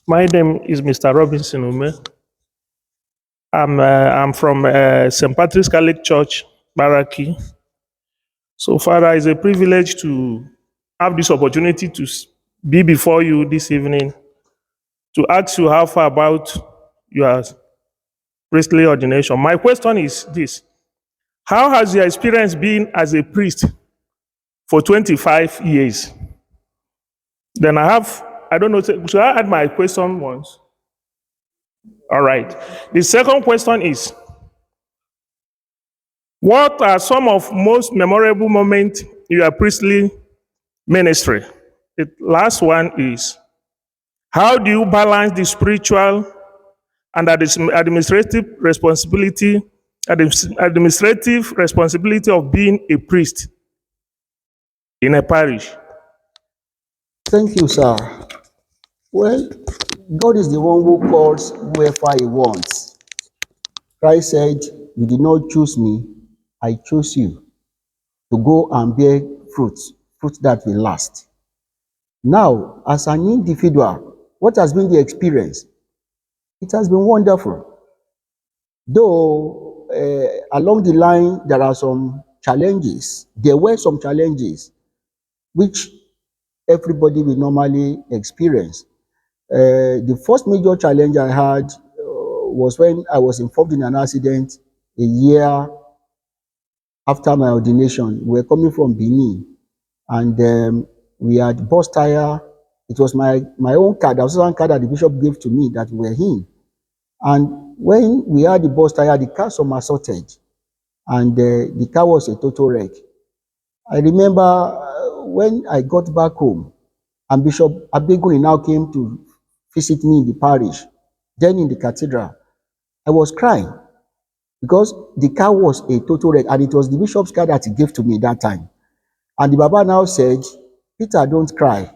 My name is Mr. Robinson Ume. I'm from St. Patrick's Catholic Church, Baraki. So, Father, it's a privilege to have this opportunity to be before you this evening to ask you how far about your priestly ordination. My question is this: how has your experience been as a priest for 25 years? Then I don't know, should I add my question once? All right. The second question is, what are some of most memorable moments in your priestly ministry? The last one is, how do you balance the spiritual and administrative responsibility of being a priest in a parish? Thank you, sir. Well, God is the one who calls whoever He wants. Christ said, "You did not choose me, I chose you to go and bear fruit that will last." Now, as an individual, what has been the experience? It has been wonderful. Though along the line, there are some challenges. There were some challenges which everybody will normally experience. The first major challenge I had was when I was involved in an accident a year after my ordination. We were coming from Benin, and we had bus tire. It was my own car. There was one car that the bishop gave to me that we were in. And when we had the bus tire, the car somersaulted, and the car was a total wreck. I remember when I got back home, and Bishop Abeguni now came to visit me in the parish, then in the cathedral. I was crying because the car was a total wreck, and it was the bishop's car that he gave to me that time. And the Baba now said, "Peter, don't cry.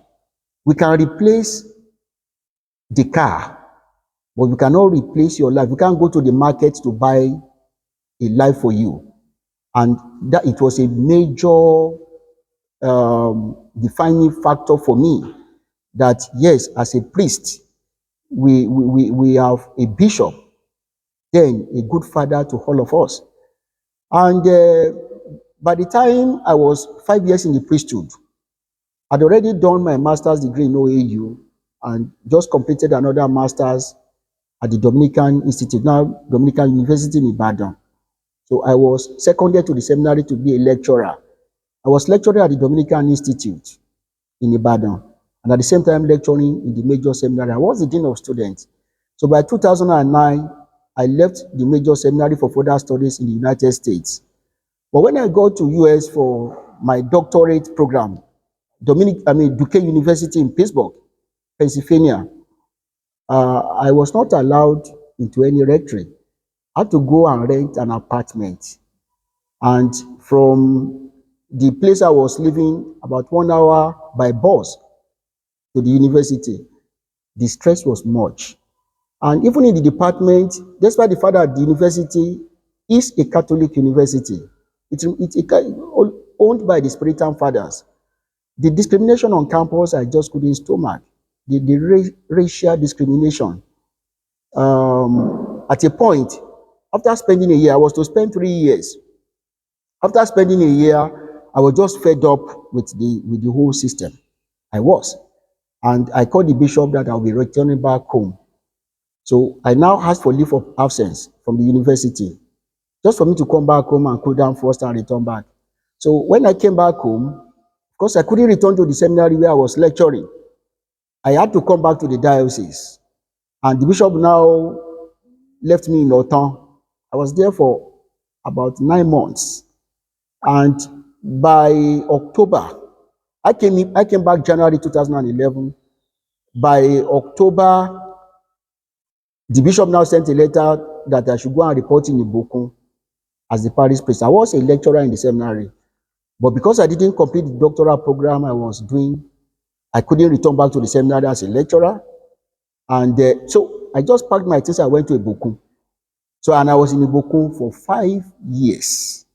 We can replace the car, but we cannot replace your life. We can't go to the market to buy a life for you." And that it was a major defining factor for me that yes, as a priest, we have a bishop, then a good father to all of us. And by the time I was 5 years in the priesthood, I'd already done my master's degree in OAU and just completed another master's at the Dominican Institute, now Dominican University in Ibadan. So I was seconded to the seminary to be a lecturer. I was lecturing at the Dominican Institute in Ibadan, and at the same time lecturing in the major seminary. I was the dean of students. So by 2009, I left the major seminary for further studies in the United States. But when I got to US for my doctorate program, Duke University in Pittsburgh, Pennsylvania, I was not allowed into any rectory. I had to go and rent an apartment. And from the place I was living, about 1 hour by bus to the university, the stress was much. And even in the department, despite the fact that the university is a Catholic university, it's owned by the Spiritan Fathers. The discrimination on campus, I just couldn't stomach. The racial discrimination. At a point, after spending a year, I was to spend 3 years. After spending a year, I was just fed up with the whole system. I was. And I called the bishop that I'll be returning back home. So I now asked for leave of absence from the university, just for me to come back home and cool down first and return back. So when I came back home, of course, I couldn't return to the seminary where I was lecturing. I had to come back to the diocese. And the bishop now left me in Otan. I was there for about 9 months. And by October, I came back January 2011. By October, the bishop now sent a letter that I should go and report in Ibukun as the parish priest. I was a lecturer in the seminary, but because I didn't complete the doctoral program I was doing, I couldn't return back to the seminary as a lecturer. And so I just packed my things. I went to Ibukun. And I was in Ibukun for 5 years.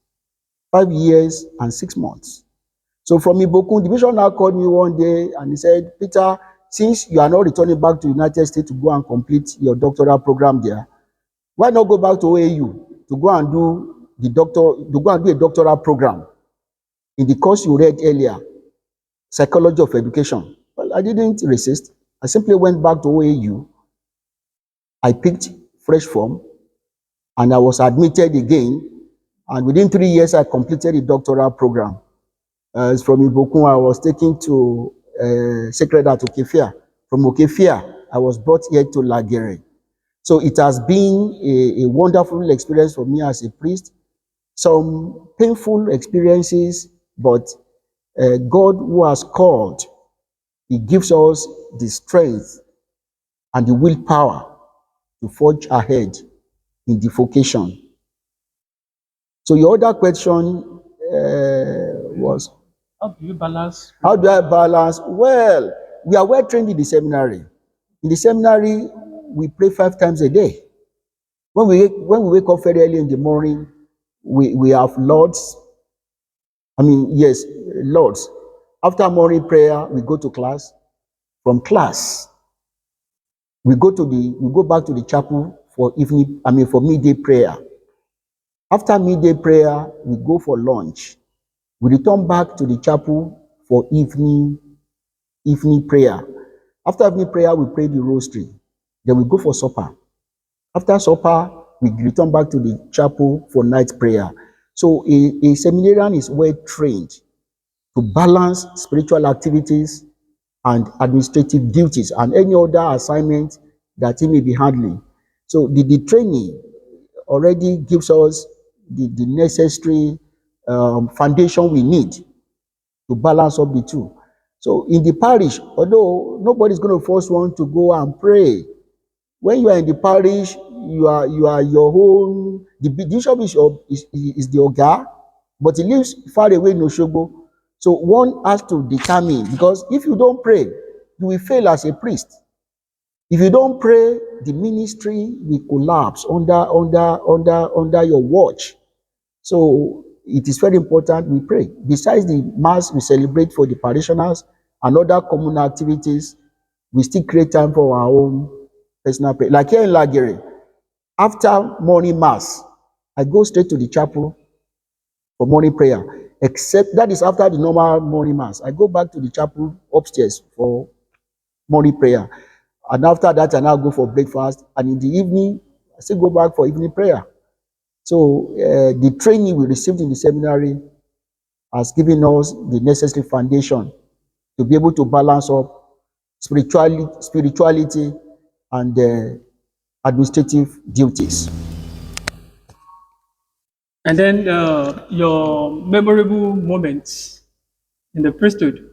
5 years and 6 months. So from Ibukun, the bishop now called me one day and he said, "Peter, since you are not returning back to United States to go and complete your doctoral program there, why not go back to OAU to go and do a doctoral program in the course you read earlier, psychology of education? Well, I didn't resist. I simply went back to OAU. I picked fresh form and I was admitted again. And within 3 years, I completed the doctoral program. From Ibokun, I was taken to Sacred Heart Okefia. From Okefia, I was brought here to Lagere. So it has been a wonderful experience for me as a priest. Some painful experiences, but God who has called, He gives us the strength and the willpower to forge ahead in the vocation. So your other question was, how do you balance? how do I balance? Well, we are well trained in the seminary. In the seminary, we pray 5 times a day. When we wake up very early in the morning, we have Lord's. Lord's. After morning prayer, we go to class. From class, we go back to the chapel for midday prayer. After midday prayer, we go for lunch. We return back to the chapel for evening prayer. After evening prayer, we pray the rosary. Then we go for supper. After supper, we return back to the chapel for night prayer. So a seminarian is well trained to balance spiritual activities and administrative duties and any other assignment that he may be handling. So the training already gives us the necessary foundation we need to balance up the two. So in the parish, although nobody's going to force one to go and pray, when you are in the parish, you are your own. The bishop is the oga, but he lives far away in Osogbo. So one has to determine, because if you don't pray, you will fail as a priest. If you don't pray, the ministry will collapse under your watch. So it is very important we pray. Besides the mass we celebrate for the parishioners and other common activities, we still create time for our own personal prayer. Like here in Lagere, after morning mass, I go straight to the chapel for morning prayer. Except that is after the normal morning mass. I go back to the chapel upstairs for morning prayer. And after that, I now go for breakfast. And in the evening, I still go back for evening prayer. So the training we received in the seminary has given us the necessary foundation to be able to balance up spirituality and administrative duties. And then your memorable moments in the priesthood.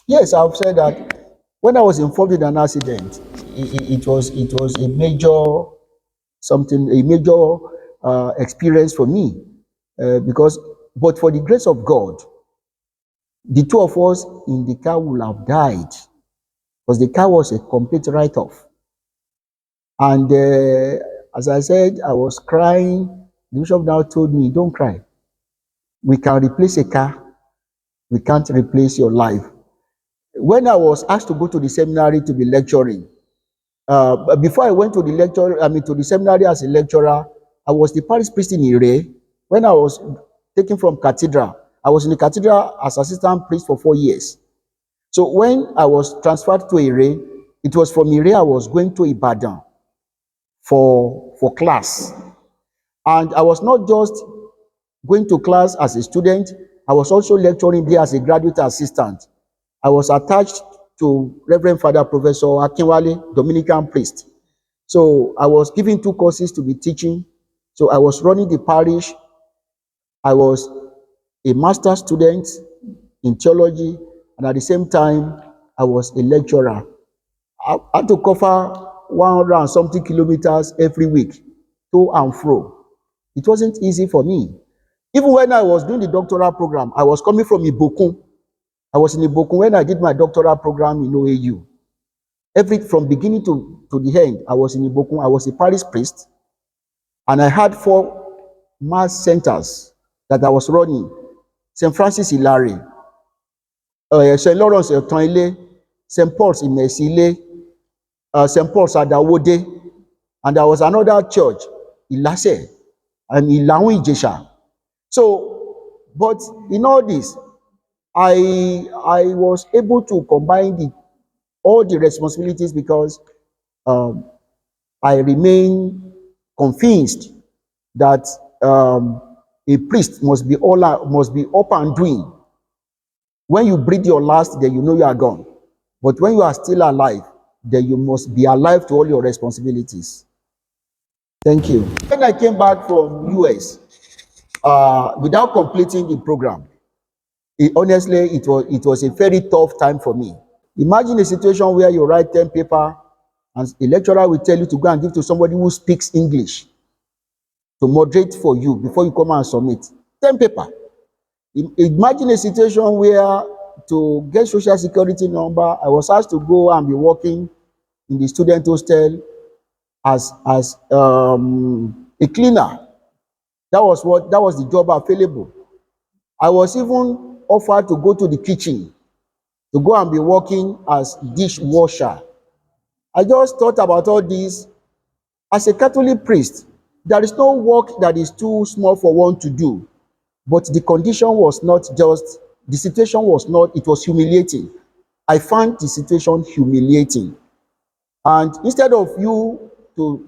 Yes, I've said that when I was involved in an accident, it was a major experience for me, but for the grace of God, the two of us in the car would have died, because the car was a complete write-off. And as I said, I was crying. The bishop now told me, "Don't cry. We can replace a car. We can't replace your life." When I was asked to go to the seminary to be lecturing, before I went to the seminary as a lecturer, I was the parish priest in Ire. When I was taken from cathedral, I was in the cathedral as assistant priest for 4 years. So when I was transferred to Ire, it was from Ire I was going to Ibadan for class. And I was not just going to class as a student, I was also lecturing there as a graduate assistant. I was attached to Reverend Father Professor Akinwale, Dominican priest. So I was given 2 courses to be teaching. So I was running the parish. I was a master's student in theology, and at the same time, I was a lecturer. I had to cover 100 and something kilometers every week, to and fro. It wasn't easy for me. Even when I was doing the doctoral program, I was coming from Ibokun. I was in Ibokun when I did my doctoral program in OAU. From beginning to the end, I was in Ibokun. I was a parish priest, and I had 4 mass centers that I was running: St. Francis Hilary, St. Lawrence Otonile, St. Paul's in Mesile, St. Paul's at Dawode, and there was another church, Ilase, and Ilawun Ijesha. So, but in all this, I was able to combine all the responsibilities because I remain convinced that a priest must be up and doing. When you breathe your last, then you know you are gone. But when you are still alive, then you must be alive to all your responsibilities. Thank you. When I came back from US, without completing the program, honestly, it was a very tough time for me. Imagine a situation where you write 10 paper and a lecturer will tell you to go and give to somebody who speaks English to moderate for you before you come and submit. 10 paper. Imagine a situation where to get social security number, I was asked to go and be working in the student hostel as a cleaner. That was the job available. I was even offered to go to the kitchen to go and be working as dishwasher. I just thought about all this. As a Catholic priest, there is no work that is too small for one to do. But the condition was not just, the situation was not, it was humiliating. I found the situation humiliating. And instead of me to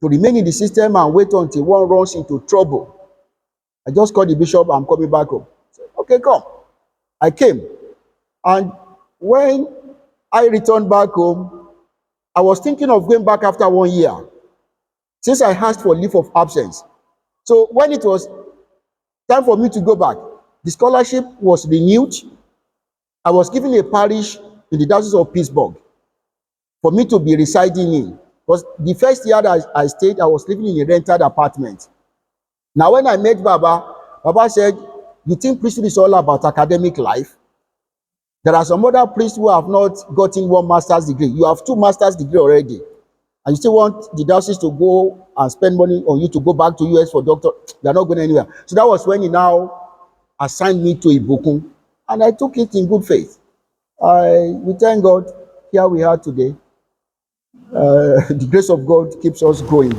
remain in the system and wait until one runs into trouble, I just called the bishop, I'm coming back home. I said, okay, come. I came. And when I returned back home, I was thinking of going back after 1 year, since I asked for leave of absence. So when it was time for me to go back, the scholarship was renewed. I was given a parish in the Diocese of Pittsburgh for me to be residing in. Because the first year that I stayed, I was living in a rented apartment. Now, when I met Baba, Baba said, you think priesthood is all about academic life? There are some other priests who have not gotten one master's degree. You have 2 master's degree already. And you still want the diocese to go and spend money on you to go back to US for doctor. You are not going anywhere. So that was when he now assigned me to Ibukun. And I took it in good faith. We thank God, here we are today. The grace of God keeps us going.